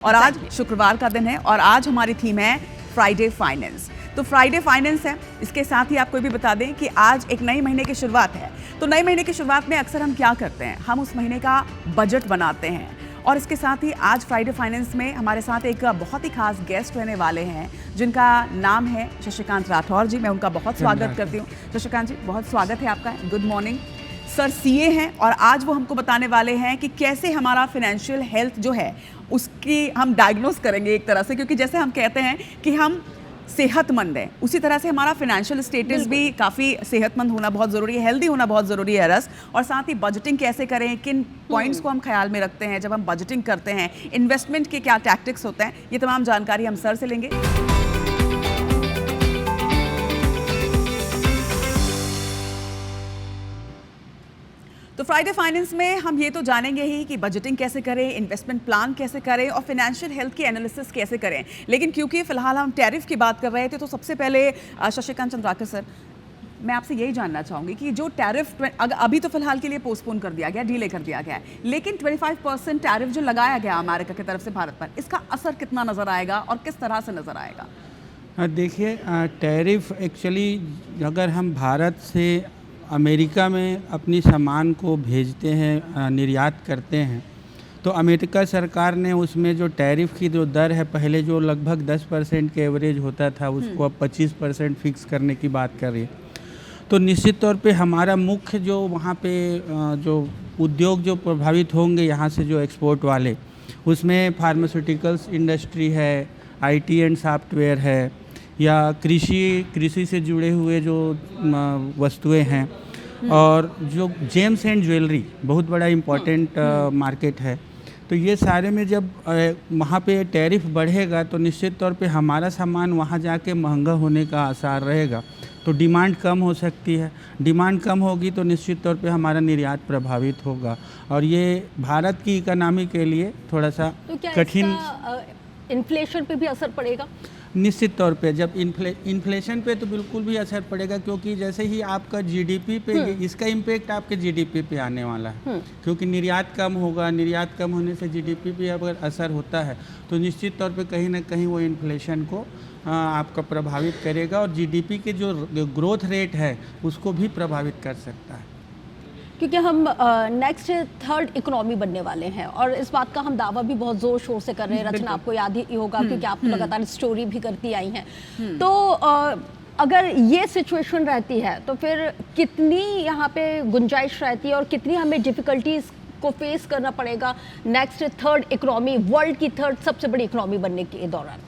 और आज शुक्रवार का दिन है और आज हमारी थीम है फ्राइडे फाइनेंस। तो फ्राइडे फाइनेंस है, इसके साथ ही आपको ये भी बता दें कि आज एक नए महीने की शुरुआत है। तो नए महीने की शुरुआत में अक्सर हम क्या करते हैं, हम उस महीने का बजट बनाते हैं। और इसके साथ ही आज फ्राइडे फाइनेंस में हमारे साथ एक बहुत ही खास गेस्ट रहने वाले हैं जिनका नाम है शशिकांत राठौर जी। मैं उनका बहुत स्वागत करती हूँ। शशिकांत जी, बहुत स्वागत है आपका। Good morning sir. सीए हैं और आज वो हमको बताने वाले हैं कि कैसे हमारा फाइनेंशियल हेल्थ जो है उसकी हम डायग्नोस करेंगे एक तरह से, क्योंकि जैसे हम कहते हैं कि हम सेहतमंद हैं, उसी तरह से हमारा फाइनेंशियल स्टेटस भी काफ़ी सेहतमंद होना बहुत ज़रूरी है, हेल्दी होना बहुत ज़रूरी है रस। और साथ ही बजटिंग कैसे करें, किन पॉइंट्स को हम ख्याल में रखते हैं जब हम बजटिंग करते हैं, इन्वेस्टमेंट के क्या टैक्टिक्स होते हैं, ये तमाम जानकारी हम सर से लेंगे। तो फ्राइडे फाइनेंस में हम ये तो जानेंगे ही कि बजटिंग कैसे करें, इन्वेस्टमेंट प्लान कैसे करें और फाइनेंशियल हेल्थ की एनालिसिस कैसे करें। लेकिन क्योंकि फिलहाल हम टैरिफ की बात कर रहे थे, तो सबसे पहले शशिकांत चंद्राकर सर, मैं आपसे यही जानना चाहूँगी कि जो टैरिफ अभी तो फिलहाल के लिए पोस्टपोन कर दिया गया, डिले कर दिया गया है, लेकिन 25% टैरिफ जो लगाया गया अमेरिका की तरफ से भारत पर, इसका असर कितना नज़र आएगा और किस तरह से नज़र आएगा? देखिए, टैरिफ एक्चुअली अगर हम भारत से अमेरिका में अपनी सामान को भेजते हैं, निर्यात करते हैं, तो अमेरिका सरकार ने उसमें जो टैरिफ की जो दर है, पहले जो लगभग 10% के एवरेज होता था, उसको अब 25% फिक्स करने की बात कर रही है। तो निश्चित तौर पे हमारा मुख्य जो वहाँ पे जो उद्योग जो प्रभावित होंगे यहाँ से जो एक्सपोर्ट वाले, उसमें फार्मास्यूटिकल्स इंडस्ट्री है, IT एंड सॉफ्टवेयर है, या कृषि से जुड़े हुए जो वस्तुएं हैं, और जो जेम्स एंड ज्वेलरी बहुत बड़ा इम्पोर्टेंट मार्केट है। तो ये सारे में जब वहाँ पे टैरिफ बढ़ेगा तो निश्चित तौर पे हमारा सामान वहाँ जाके महंगा होने का आसार रहेगा, तो डिमांड कम हो सकती है। डिमांड कम होगी तो निश्चित तौर पे हमारा निर्यात प्रभावित होगा, और ये भारत की इकोनॉमी के लिए थोड़ा सा कठिन। इन्फ्लेशन पे भी असर पड़ेगा? निश्चित तौर पे जब इन्फ्लेशन पे तो बिल्कुल भी असर पड़ेगा, क्योंकि जैसे ही आपका जीडीपी पे इसका इम्पेक्ट आपके जीडीपी पे आने वाला है, क्योंकि निर्यात कम होगा। निर्यात कम होने से जीडीपी पे अगर असर होता है तो निश्चित तौर पे कहीं ना कहीं वो इन्फ्लेशन को आपका प्रभावित करेगा, और जीडीपी के जो ग्रोथ रेट है उसको भी प्रभावित कर सकता है, क्योंकि हम नेक्स्ट थर्ड इकोनॉमी बनने वाले हैं और इस बात का हम दावा भी बहुत जोर शोर से कर रहे हैं। रचना, आपको याद ही होगा क्योंकि आप लगातार स्टोरी भी करती आई हैं। तो अगर ये सिचुएशन रहती है तो फिर कितनी यहाँ पे गुंजाइश रहती है और कितनी हमें डिफ़िकल्टीज को फेस करना पड़ेगा नेक्स्ट थर्ड इकोनॉमी, वर्ल्ड की थर्ड सबसे बड़ी इकोनॉमी बनने के दौरान?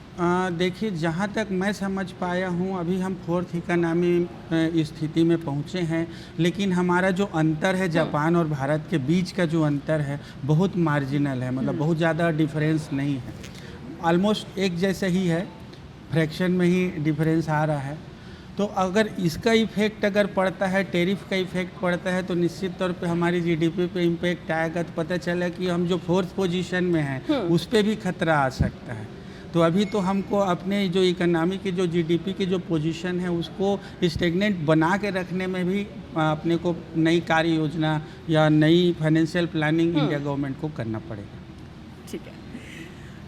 देखिए, जहाँ तक मैं समझ पाया हूँ, अभी हम फोर्थ इकोनॉमी स्थिति में पहुँचे हैं, लेकिन हमारा जो अंतर है जापान और भारत के बीच का जो अंतर है बहुत मार्जिनल है, मतलब बहुत ज़्यादा डिफरेंस नहीं है, ऑलमोस्ट एक जैसा ही है, फ्रैक्शन में ही डिफरेंस आ रहा है। तो अगर इसका इफेक्ट अगर पड़ता है, टैरिफ का इफेक्ट पड़ता है, तो निश्चित तौर पे हमारी जीडीपी पे इम्पेक्ट आएगा। तो पता चला कि हम जो फोर्थ पोजीशन में हैं उस पर भी खतरा आ सकता है। तो अभी तो हमको अपने जो इकोनॉमी की जो जीडीपी की जो पोजीशन है उसको स्टेगनेंट बना के रखने में भी अपने को नई कार्य योजना या नई फाइनेंशियल प्लानिंग इंडिया गवर्नमेंट को करना पड़ेगा। ठीक है,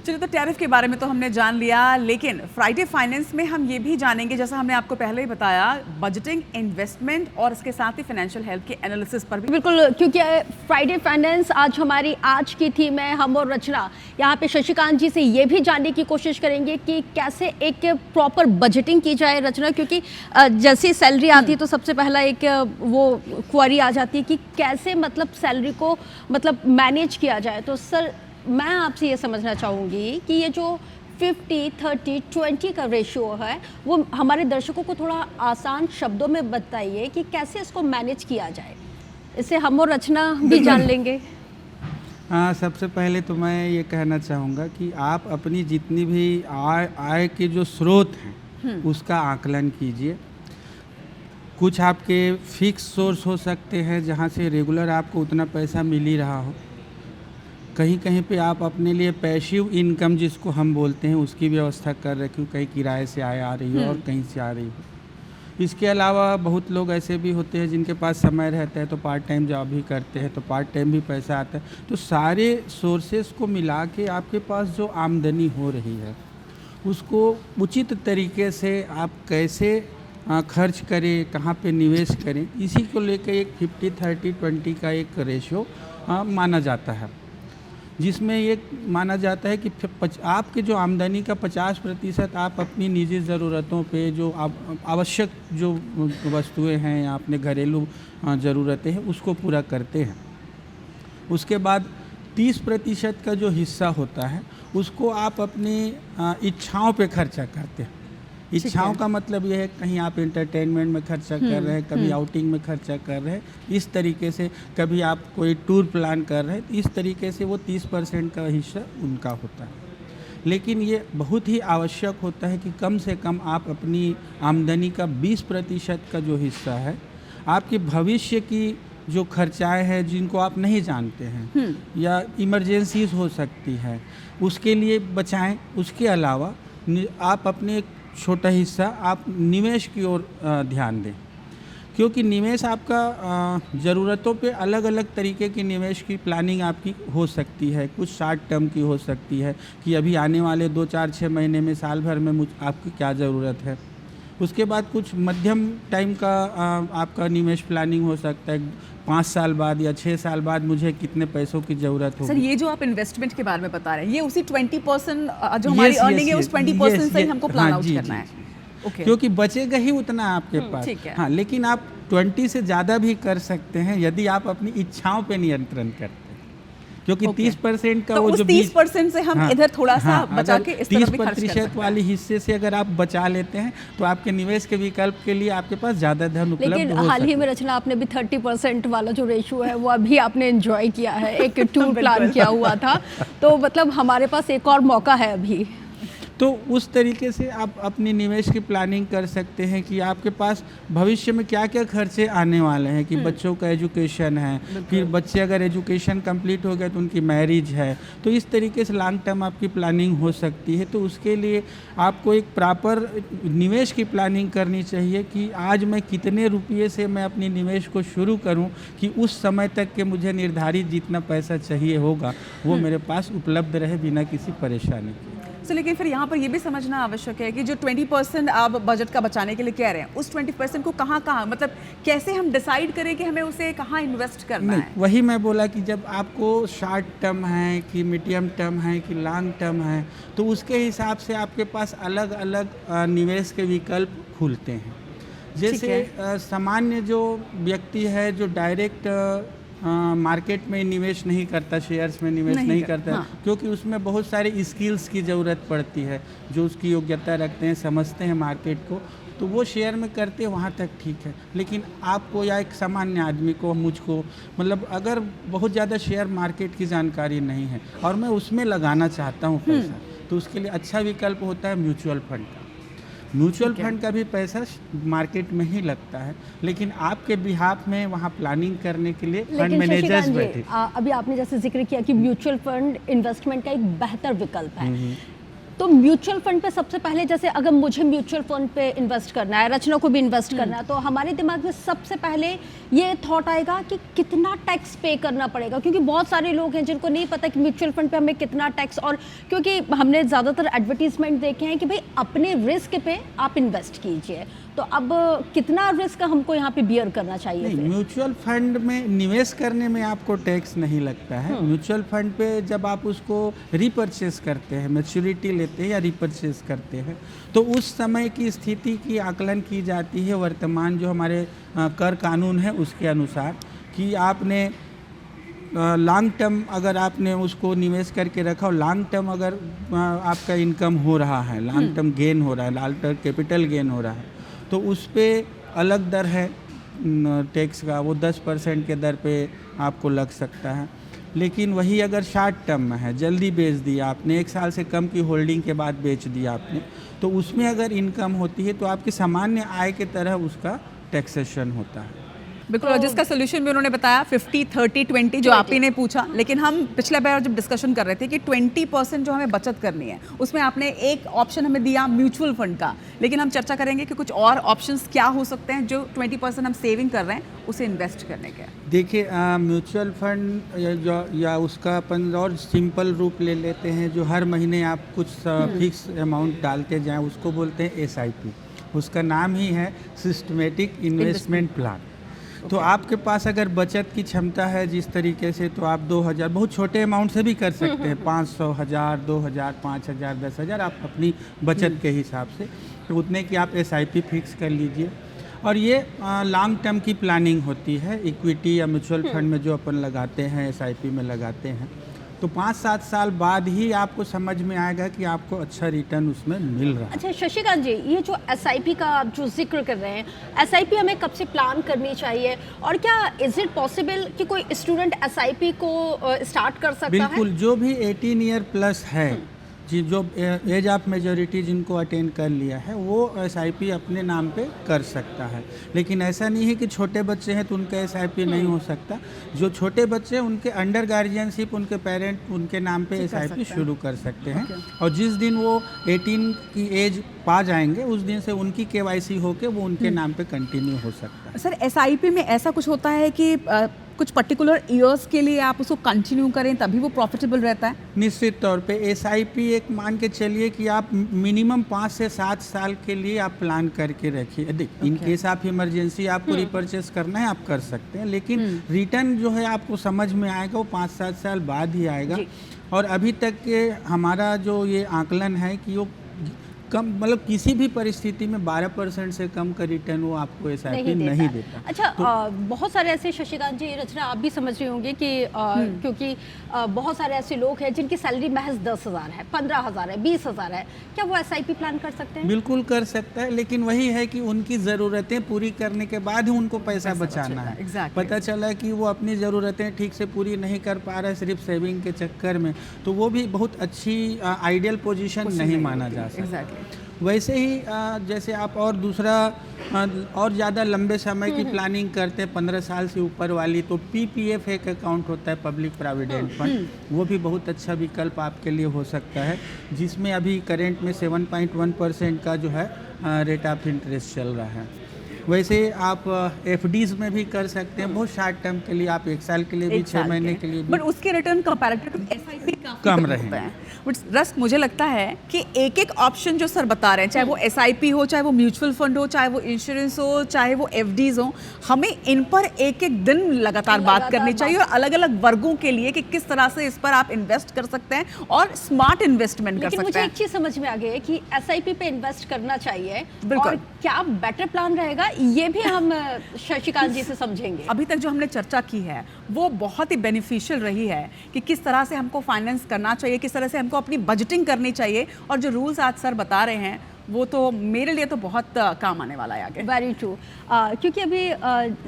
चलिए, तो टैरिफ के बारे में तो हमने जान लिया, लेकिन फ्राइडे फाइनेंस में हम ये भी जानेंगे, जैसा हमने आपको पहले ही बताया, बजटिंग, इन्वेस्टमेंट और इसके साथ ही फाइनेंशियल हेल्थ के एनालिसिस पर भी। बिल्कुल, क्योंकि फ्राइडे फाइनेंस आज की थीम है। हम और रचना यहाँ पे शशिकांत जी से ये भी जानने की कोशिश करेंगे कि कैसे एक प्रॉपर बजटिंग की जाए। रचना, क्योंकि जैसी सैलरी आती है तो सबसे पहला एक वो क्वेरी आ जाती है कि कैसे मतलब सैलरी को मतलब मैनेज किया जाए। तो सर, मैं आपसे ये समझना चाहूँगी कि ये जो 50-30-20 का रेशियो है वो हमारे दर्शकों को थोड़ा आसान शब्दों में बताइए कि कैसे इसको मैनेज किया जाए, इससे हम और रचना भी जान लेंगे। सबसे पहले तो मैं ये कहना चाहूँगा कि आप अपनी जितनी भी आय के जो स्रोत हैं उसका आकलन कीजिए। कुछ आपके फिक्स सोर्स हो सकते हैं जहाँ से रेगुलर आपको उतना पैसा मिल ही रहा हो, कहीं कहीं पे आप अपने लिए पैसिव इनकम जिसको हम बोलते हैं उसकी व्यवस्था कर रहे हो, कहीं किराए से आय आ रही हो और कहीं से आ रही हो। इसके अलावा बहुत लोग ऐसे भी होते हैं जिनके पास समय रहता है तो पार्ट टाइम जॉब भी करते हैं, तो पार्ट टाइम भी पैसा आता है। तो सारे सोर्सेस को मिला के आपके पास जो आमदनी हो रही है उसको उचित तरीके से आप कैसे खर्च करें, कहाँ पे निवेश करें, इसी को लेकर एक 50-30-20 का एक रेशियो माना जाता है, जिसमें ये माना जाता है कि आपके जो आमदनी का 50% आप अपनी निजी ज़रूरतों पे, जो आवश्यक जो वस्तुएं हैं या अपने घरेलू ज़रूरतें हैं उसको पूरा करते हैं। उसके बाद 30% का जो हिस्सा होता है उसको आप अपनी इच्छाओं पे खर्चा करते हैं। इच्छाओं का मतलब यह है कहीं आप एंटरटेनमेंट में खर्चा कर रहे हैं, कभी आउटिंग में खर्चा कर रहे हैं, इस तरीके से कभी आप कोई टूर प्लान कर रहे हैं, इस तरीके से वो 30% का हिस्सा उनका होता है। लेकिन ये बहुत ही आवश्यक होता है कि कम से कम आप अपनी आमदनी का 20% का जो हिस्सा है आपके भविष्य की जो खर्चाएं हैं जिनको आप नहीं जानते हैं या इमरजेंसीज हो सकती है उसके लिए बचाएं। उसके अलावा आप अपने छोटा हिस्सा आप निवेश की ओर ध्यान दें, क्योंकि निवेश आपका ज़रूरतों पे अलग अलग तरीके की निवेश की प्लानिंग आपकी हो सकती है। कुछ शॉर्ट टर्म की हो सकती है कि अभी आने वाले 2-4-6 महीने में, साल भर में आपकी क्या ज़रूरत है। उसके बाद कुछ मध्यम टाइम का आपका निवेश प्लानिंग हो सकता है, 5 साल बाद या 6 साल बाद मुझे कितने पैसों की ज़रूरत होगी। सर, ये जो आप इन्वेस्टमेंट के बारे में बता रहे हैं, ये उसी 20% जो हमारी अर्निंग है उस 20% से ही हमको प्लान आउट करना है। ओके, क्योंकि बचेगा ही उतना आपके पास। ठीक है। हाँ, लेकिन आप 20 से ज़्यादा भी कर सकते हैं यदि आप अपनी इच्छाओं पे नियंत्रण करते हैं, क्योंकि 30% का तो वो उस जो 30% से हम इधर थोड़ा सा बचा के इस तरफ भी खर्च कर सकते हैं। 30% वाले हिस्से से अगर आप बचा लेते हैं तो आपके निवेश के विकल्प के लिए आपके पास ज़्यादा धन उपलब्ध हो सकता है। लेकिन हाल ही में रचना आपने भी 30% वाला जो रेशियो है वो अभी आपने एंजॉय किया है, एक टूर प्लान किया हुआ था, तो मतलब हमारे पास एक और मौका है अभी। तो उस तरीके से आप अपनी निवेश की प्लानिंग कर सकते हैं कि आपके पास भविष्य में क्या क्या खर्चे आने वाले हैं, कि बच्चों का एजुकेशन है, फिर बच्चे अगर एजुकेशन कंप्लीट हो गए तो उनकी मैरिज है, तो इस तरीके से लॉन्ग टर्म आपकी प्लानिंग हो सकती है। तो उसके लिए आपको एक प्रॉपर निवेश की प्लानिंग करनी चाहिए कि आज मैं कितने रुपये से मैं अपनी निवेश को शुरू करूं कि उस समय तक के मुझे निर्धारित जितना पैसा चाहिए होगा वो मेरे पास उपलब्ध रहे बिना किसी परेशानी के। लेकिन फिर यहाँ पर ये भी समझना आवश्यक है कि जो 20% आप बजट का बचाने के लिए कह रहे हैं, उस 20% को कहाँ मतलब कैसे हम डिसाइड करें कि हमें उसे कहाँ इन्वेस्ट करना है? वही मैं बोला कि जब आपको शॉर्ट टर्म है कि मीडियम टर्म है कि लॉन्ग टर्म है, तो उसके हिसाब से आपके पास अलग अलग निवेश के विकल्प खुलते हैं। जैसे सामान्य जो व्यक्ति है जो डायरेक्ट मार्केट में निवेश नहीं करता, शेयर्स में निवेश नहीं करता, क्योंकि उसमें बहुत सारे स्किल्स की ज़रूरत पड़ती है, जो उसकी योग्यता रखते हैं, समझते हैं मार्केट को, तो वो शेयर में करते हैं, वहाँ तक ठीक है। लेकिन आपको या एक सामान्य आदमी को, मुझको, मतलब अगर बहुत ज़्यादा शेयर मार्केट की जानकारी नहीं है और मैं उसमें लगाना चाहता हूँ पैसा, तो उसके लिए अच्छा विकल्प होता है म्यूचुअल फंड का। म्यूचुअल फंड का भी पैसा मार्केट में ही लगता है, लेकिन आपके बिहाफ में वहाँ प्लानिंग करने के लिए फंड मैनेजर्स बैठे। अभी आपने जैसे जिक्र किया कि म्यूचुअल फंड इन्वेस्टमेंट का एक बेहतर विकल्प है, तो म्यूचुअल फंड पे सबसे पहले, जैसे अगर मुझे म्यूचुअल फंड पे इन्वेस्ट करना है, रचना को भी इन्वेस्ट करना है, तो हमारे दिमाग में सबसे पहले ये थॉट आएगा कि कितना टैक्स पे करना पड़ेगा, क्योंकि बहुत सारे लोग हैं जिनको नहीं पता कि म्यूचुअल फंड पे हमें कितना टैक्स, और क्योंकि हमने ज़्यादातर एडवर्टीजमेंट देखे हैं कि भाई अपने रिस्क पे आप इन्वेस्ट कीजिए, तो अब कितना रिस्क हमको यहाँ पे बियर करना चाहिए? म्यूचुअल फंड में निवेश करने में आपको टैक्स नहीं लगता है। म्यूचुअल फंड पे जब आप उसको रिपर्चेस करते हैं, मैच्योरिटी लेते हैं या रिपर्चेस करते हैं, तो उस समय की स्थिति की आकलन की जाती है वर्तमान जो हमारे कर कानून है उसके अनुसार, कि आपने लॉन्ग टर्म अगर आपने उसको निवेश करके रखा और लॉन्ग टर्म अगर आपका इनकम हो रहा है, लॉन्ग टर्म गेन हो रहा है, लॉन्ग टर्म कैपिटल गेन हो रहा है, तो उस पर अलग दर है टैक्स का, वो 10% के दर पे आपको लग सकता है। लेकिन वही अगर शॉर्ट टर्म में है, जल्दी बेच दिया आपने, 1 साल से कम की होल्डिंग के बाद बेच दिया आपने, तो उसमें अगर इनकम होती है तो आपकी सामान्य आय के तरह उसका टैक्सेशन होता है। बिल्कुल, और जिसका सोल्यूशन भी उन्होंने बताया 50-30-20 जो आप ही ने पूछा, लेकिन हम पिछले बार जब डिस्कशन कर रहे थे कि 20% जो हमें बचत करनी है, उसमें आपने एक ऑप्शन हमें दिया म्यूचुअल फंड का, लेकिन हम चर्चा करेंगे कि कुछ और ऑप्शंस क्या हो सकते हैं जो 20% हम सेविंग कर रहे हैं उसे इन्वेस्ट करने के। देखिए म्यूचुअल फंड या उसका अपन और सिंपल रूप ले लेते हैं, जो हर महीने आप कुछ फिक्स अमाउंट डालते जाएं, उसको बोलते हैं SIP। उसका नाम ही है सिस्टमेटिक इन्वेस्टमेंट प्लान। तो आपके पास अगर बचत की क्षमता है जिस तरीके से, तो आप 2000 बहुत छोटे अमाउंट से भी कर सकते हैं, 500, 1000, 2000, 5000, 10,000, आप अपनी बचत के हिसाब से, तो उतने की आप SIP फिक्स कर लीजिए। और ये लॉन्ग टर्म की प्लानिंग होती है। इक्विटी या म्यूचुअल फंड में जो अपन लगाते हैं, SIP में लगाते हैं, तो 5-7 साल बाद ही आपको समझ में आएगा कि आपको अच्छा रिटर्न उसमें मिल रहा है। अच्छा शशिकांत जी, ये जो SIP का आप जो जिक्र कर रहे हैं, SIP हमें कब से प्लान करनी चाहिए, और क्या इज इट पॉसिबल कि कोई स्टूडेंट SIP को स्टार्ट कर सकता है? बिल्कुल, जो भी 18 ईयर प्लस है, जी, जो एज ऑफ मेजॉरिटी जिनको अटेंड कर लिया है, वो SIP अपने नाम पे कर सकता है। लेकिन ऐसा नहीं है कि छोटे बच्चे हैं तो उनका SIP नहीं हो सकता। जो छोटे बच्चे हैं उनके अंडर गार्जियनशिप उनके पेरेंट उनके नाम पे SIP शुरू कर सकते हैं। और जिस दिन वो 18 की एज पा जाएंगे उस दिन से उनकी KYC होके वो उनके नाम पे कंटिन्यू हो सकता है। सर SIP में ऐसा कुछ होता है कि कुछ पर्टिकुलर ईयर्स के लिए आप उसको कंटिन्यू करें तभी वो प्रॉफिटेबल रहता है? निश्चित तौर पे SIP एक मान के चलिए कि आप मिनिमम 5 से 7 साल के लिए आप प्लान करके रखिए। देखिए, इन केस आप इमरजेंसी आपको रिपर्चेस करना है, आप कर सकते हैं, लेकिन रिटर्न जो है आपको समझ में आएगा वो 5-7 साल बाद ही आएगा। और अभी तक के हमारा जो ये आकलन है कि वो कम, मतलब किसी भी परिस्थिति में 12% से कम का रिटर्न वो आपको SIP नहीं देता। अच्छा, बहुत सारे ऐसे, शशिकांत जी, रचना आप भी समझ रहे होंगे कि क्योंकि बहुत सारे ऐसे लोग हैं जिनकी सैलरी महज 10,000 है, 15,000 है, 20,000 है, क्या वो SIP प्लान कर सकते हैं? बिल्कुल कर सकता है, लेकिन वही है कि उनकी ज़रूरतें पूरी करने के बाद ही उनको पैसा बचाना है। Exactly. पता चला कि वो अपनी ज़रूरतें ठीक से पूरी नहीं कर पा रहा है सिर्फ सेविंग के चक्कर में, तो वो भी बहुत अच्छी आइडियल पोजीशन नहीं माना जा सकता। वैसे ही जैसे आप और दूसरा और ज़्यादा लंबे समय की प्लानिंग करते हैं, 15 साल से ऊपर वाली, तो PPF एक अकाउंट होता है, पब्लिक प्रोविडेंट फंड, वो भी बहुत अच्छा विकल्प आपके लिए हो सकता है, जिसमें अभी करेंट में 7.1% का जो है रेट ऑफ इंटरेस्ट चल रहा है। वैसे आप FDs में भी कर सकते हैं, बहुत शॉर्ट टर्म के लिए, आप 1 साल के लिए भी, 6 महीने के लिए भी, बट उसके रिटर्न कंपैरेटिव SIP कम रहेंगे। बट रस्ट मुझे लगता है कि एक एक ऑप्शन जो सर बता रहे हैं, चाहे वो SIP हो, चाहे वो म्यूचुअल फंड हो, चाहे वो इंश्योरेंस हो, चाहे वो FDs हो, हमें इन पर एक एक दिन लगातार बात करनी चाहिए, और अलग अलग वर्गों के लिए कि किस तरह से इस पर आप इन्वेस्ट कर सकते हैं और स्मार्ट इन्वेस्टमेंट कर सकते हैं। मुझे एक चीज समझ में आ गई है कि SIP पे इन्वेस्ट करना चाहिए, बिल्कुल। और क्या बेटर प्लान रहेगा ये भी हम शशिकांत जी से समझेंगे। अभी तक जो हमने चर्चा की है वो बहुत ही बेनिफिशियल रही है कि किस तरह से हमको फाइनेंस करना चाहिए, किस तरह से हमको अपनी बजटिंग करनी चाहिए, और जो रूल्स आज सर बता रहे हैं वो तो मेरे लिए तो बहुत काम आने वाला है आगे। Very true. क्योंकि अभी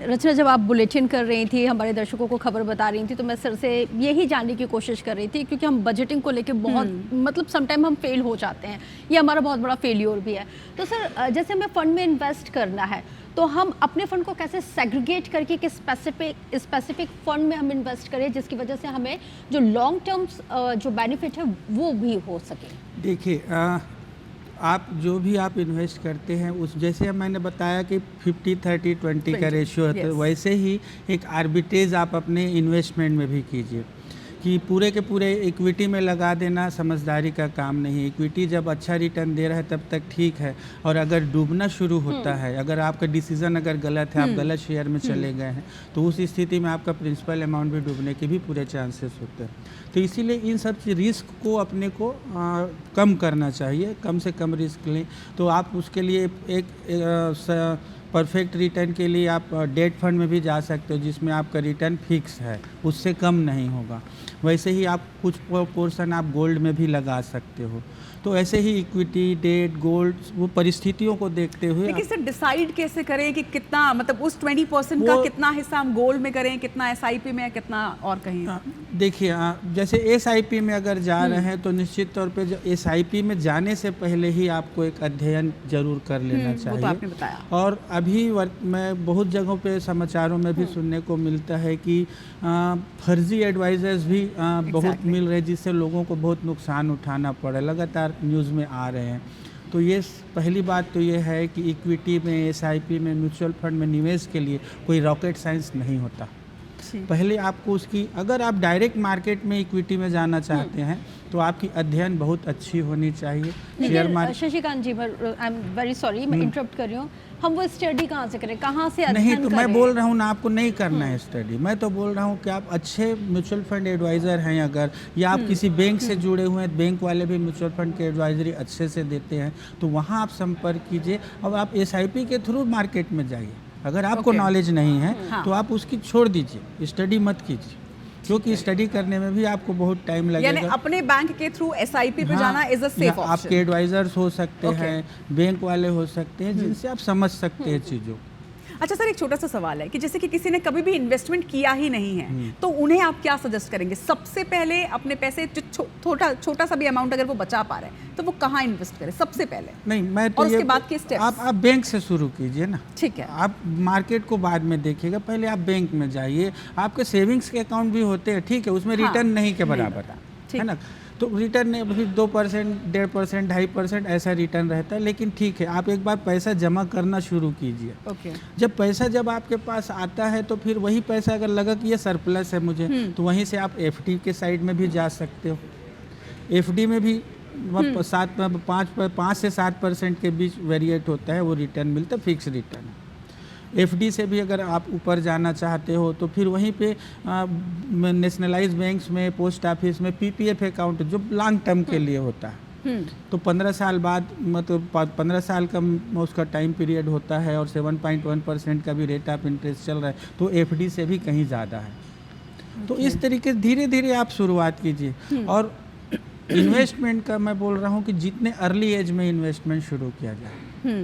रचना जब आप बुलेटिन कर रही थी, हमारे दर्शकों को खबर बता रही थी, तो मैं सर से यही जानने की कोशिश कर रही थी, क्योंकि हम बजटिंग को लेके बहुत मतलब समटाइम हम फेल हो जाते हैं, ये हमारा बहुत बड़ा फेल्योर भी है। तो सर, जैसे हमें फंड में इन्वेस्ट करना है, तो हम अपने फंड को कैसे सेग्रीगेट करके कि स्पेसिफिक फंड में हम इन्वेस्ट करें जिसकी वजह से हमें जो लॉन्ग टर्म्स जो बेनिफिट है वो भी हो सके? देखिए, आप जो भी आप इन्वेस्ट करते हैं, उस जैसे मैंने बताया कि 50-30-20 का रेशियो है, तो वैसे ही एक आर्बिट्रेज आप अपने इन्वेस्टमेंट में भी कीजिए, कि पूरे के पूरे इक्विटी में लगा देना समझदारी का काम नहीं। इक्विटी जब अच्छा रिटर्न दे रहा है तब तक ठीक है, और अगर डूबना शुरू होता है, अगर आपका डिसीजन अगर गलत है, आप गलत शेयर में चले गए हैं, तो उस स्थिति में आपका प्रिंसिपल अमाउंट भी डूबने के भी पूरे चांसेस होते हैं। तो इसीलिए इन सब रिस्क को अपने को कम करना चाहिए, कम से कम रिस्क लें। तो आप उसके लिए एक परफेक्ट रिटर्न के लिए आप डेट फंड में भी जा सकते हो, जिसमें आपका रिटर्न फिक्स है, उससे कम नहीं होगा। वैसे ही आप कुछ पोर्शन आप गोल्ड में भी लगा सकते हो। तो ऐसे ही इक्विटी, डेट, गोल्ड, वो परिस्थितियों को देखते हुए। लेकिन सर डिसाइड कैसे करें कि कितना, मतलब उस 20% का कितना हिस्सा हम गोल्ड में करें, कितना SIP में, कितना और कहीं? देखिए, जैसे SIP में अगर जा रहे हैं तो निश्चित तौर पे जो SIP में जाने से पहले ही आपको एक अध्ययन जरूर कर लेना चाहिए। वो तो आपने बताया। और अभी मैं बहुत जगहों पे समाचारों में भी सुनने को मिलता है कि फर्जी एडवाइजर्स भी बहुत मिल रहे हैं, जिससे लोगों को बहुत नुकसान उठाना पड़ा, लगातार न्यूज़ में आ रहे हैं। तो ये पहली बात तो ये है कि इक्विटी में, एसआईपी में, म्यूचुअल फंड में निवेश के लिए कोई रॉकेट साइंस नहीं होता। पहले आपको उसकी, अगर आप डायरेक्ट मार्केट में इक्विटी में जाना चाहते हैं तो आपकी अध्ययन बहुत अच्छी होनी चाहिए। Share market, Shashikant ji, I am very sorry, मैं इंटरप्ट कर रही हूँ। हम वो स्टडी कहाँ से करें, कहाँ से अध्ययन नहीं तो करें? मैं बोल रहा हूँ ना, आपको नहीं करना है स्टडी। मैं तो बोल रहा हूँ कि आप अच्छे म्यूचुअल फंड एडवाइज़र हैं अगर, या आप किसी बैंक से जुड़े हुए हैं, बैंक वाले भी म्यूचुअल फंड की एडवाइजरी अच्छे से देते हैं, तो वहाँ आप संपर्क कीजिए। अब आप एसआईपी के थ्रू मार्केट में जाइए। अगर आपको नॉलेज नहीं है तो आप उसकी छोड़ दीजिए, स्टडी मत कीजिए, क्योंकि स्टडी करने में भी आपको बहुत टाइम लगेगा। यानी अपने बैंक के थ्रू एसआईपी पे जाना इज अ सेफ ऑप्शन। आपके एडवाइजर्स हो सकते हैं, बैंक वाले हो सकते हैं, जिनसे आप समझ सकते हैं चीज़ों। अच्छा सर, एक छोटा सा सवाल है कि जैसे कि किसी ने कभी भी इन्वेस्टमेंट किया ही नहीं है, तो उन्हें आप क्या सजेस्ट करेंगे? सबसे पहले अपने पैसे छोटा सा भी अमाउंट अगर वो बचा पा रहे हैं तो वो कहाँ इन्वेस्ट करें सबसे पहले? नहीं, मैं तो और उसके बाद के स्टेप्स? आप बैंक से शुरू कीजिए ना। ठीक है, आप मार्केट को बाद में देखिएगा, पहले आप बैंक में जाइए। आपके सेविंग्स के अकाउंट भी होते हैं, ठीक है, उसमें रिटर्न नहीं के बराबर है ना, तो रिटर्न अभी 2%, 1.5%, 2.5% ऐसा रिटर्न रहता है। लेकिन ठीक है, आप एक बार पैसा जमा करना शुरू कीजिए। ओके। जब आपके पास आता है तो फिर वही पैसा अगर लगा कि ये सरप्लस है मुझे, तो वहीं से आप एफडी के साइड में भी जा सकते हो। एफडी में भी 5 से 7% के बीच वेरिएट होता है, वो रिटर्न मिलता है, फिक्स रिटर्न। एफडी से भी अगर आप ऊपर जाना चाहते हो तो फिर वहीं पे नेशनलाइज बैंक्स में, पोस्ट ऑफिस में पीपीएफ अकाउंट जो लॉन्ग टर्म के लिए होता है, तो 15 साल बाद, मतलब 15 साल का उसका टाइम पीरियड होता है और 7.1% का भी रेट ऑफ इंटरेस्ट चल रहा है, तो एफडी से भी कहीं ज़्यादा है। तो इस तरीके से धीरे धीरे आप शुरुआत कीजिए। और इन्वेस्टमेंट का मैं बोल रहा हूँ कि जितने अर्ली एज में इन्वेस्टमेंट शुरू किया जाए,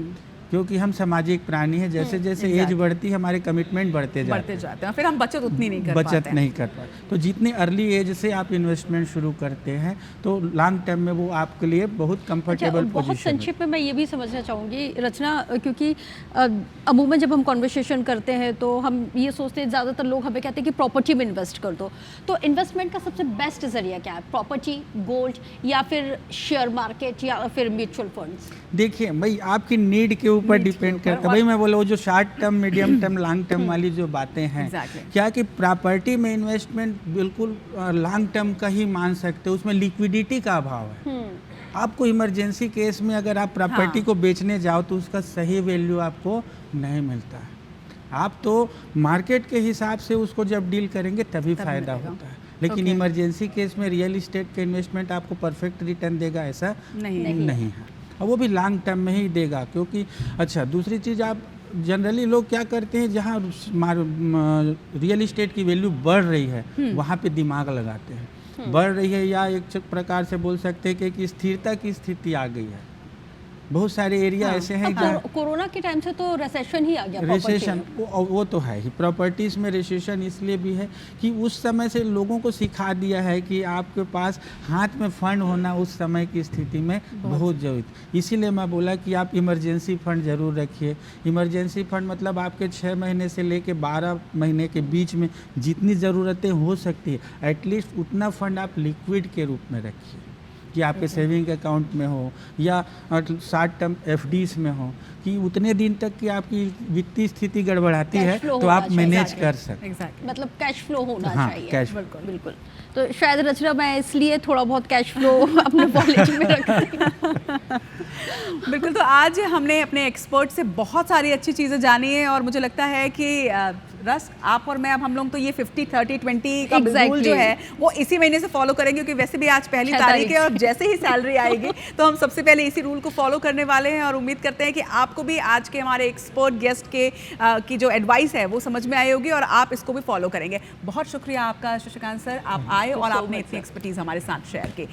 क्योंकि हम सामाजिक प्राणी हैं। जैसे जैसे एज बढ़ती है हमारे कमिटमेंट बढ़ते जाते हैं, फिर हम बचत उतनी नहीं कर पाते हैं। नहीं कर पाते। तो जितनी अर्ली एज से आप इन्वेस्टमेंट शुरू करते हैं तो लॉन्ग टर्म में वो आपके लिए बहुत कंफर्टेबल बहुत पोजीशन है। संक्षिप्त में मैं ये भी समझना चाहूँगी रचना, क्योंकि अमूमन जब हम कॉन्वर्सेशन करते हैं तो हम ये सोचते हैं, ज़्यादातर लोग हमें कहते हैं कि प्रॉपर्टी में इन्वेस्ट कर दो। तो इन्वेस्टमेंट का सबसे बेस्ट जरिया क्या है? प्रॉपर्टी, गोल्ड, या फिर शेयर मार्केट, या फिर म्यूचुअल फंड्स? देखिए भाई, आपकी नीड के ऊपर डिपेंड करता है। भाई मैं बोला, वो जो short term, medium term, long term वाली जो बातें हैं, क्या कि प्रॉपर्टी में इन्वेस्टमेंट बिल्कुल लॉन्ग टर्म का ही मान सकते हो, उसमें लिक्विडिटी का अभाव है। आपको इमरजेंसी केस में अगर आप प्रॉपर्टी को बेचने जाओ तो उसका सही वैल्यू आपको नहीं मिलता है। आप तो मार्केट के हिसाब से उसको जब डील करेंगे तभी फ़ायदा होता है। लेकिन इमरजेंसी केस में रियल इस्टेट का इन्वेस्टमेंट आपको परफेक्ट रिटर्न देगा ऐसा नहीं है, और वो भी लॉन्ग टर्म में ही देगा। क्योंकि अच्छा, दूसरी चीज़, आप जनरली लोग क्या करते हैं, जहाँ रियल इस्टेट की वैल्यू बढ़ रही है वहाँ पे दिमाग लगाते हैं। बढ़ रही है, या एक प्रकार से बोल सकते हैं कि स्थिरता की स्थिति आ गई है। बहुत सारे एरिया ऐसे हैं जहाँ कोरोना के टाइम से तो रिसेशन ही आ गया। रिसेशन वो तो है ही। प्रॉपर्टीज़ में रिसेशन इसलिए भी है कि उस समय से लोगों को सिखा दिया है कि आपके पास हाथ में फंड होना उस समय की स्थिति में बहुत जरूरी। इसीलिए मैं बोला कि आप इमरजेंसी फंड ज़रूर रखिए। इमरजेंसी फंड मतलब आपके 6 महीने से लेके 12 महीने के बीच में जितनी ज़रूरतें हो सकती है, एटलीस्ट उतना फंड आप लिक्विड के रूप में रखिए, कि आपके सेविंग अकाउंट में हो या शॉर्ट टर्म एफडीज में हो, कि उतने दिन तक कि आपकी वित्तीय स्थिति गड़बड़ाती है तो आप मैनेज कर सकते। मतलब कैश फ्लो होना चाहिए। कैश, बिल्कुल। तो शायद रचना, मैं इसलिए थोड़ा बहुत कैश फ्लो अपने वॉलेट में रखती हूँ। बिल्कुल। तो आज हमने अपने एक्सपर्ट से बहुत सारी अच्छी चीज़ें जानी है, और मुझे लगता है कि रस, आप और मैं, अब हम लोग तो ये 50-30-20 का रूल जो है वो इसी महीने से फॉलो करेंगे, क्योंकि वैसे भी आज पहली तारीख है और जैसे ही सैलरी आएगी तो हम सबसे पहले इसी रूल को फॉलो करने वाले हैं। और उम्मीद करते हैं कि आपको भी आज के हमारे एक्सपर्ट गेस्ट की जो एडवाइस है वो समझ में आई होगी और आप इसको भी फॉलो करेंगे। बहुत शुक्रिया आपका शशिकांत सर, आप आए और आपने इतनी एक्सपर्टीज़ हमारे साथ शेयर की।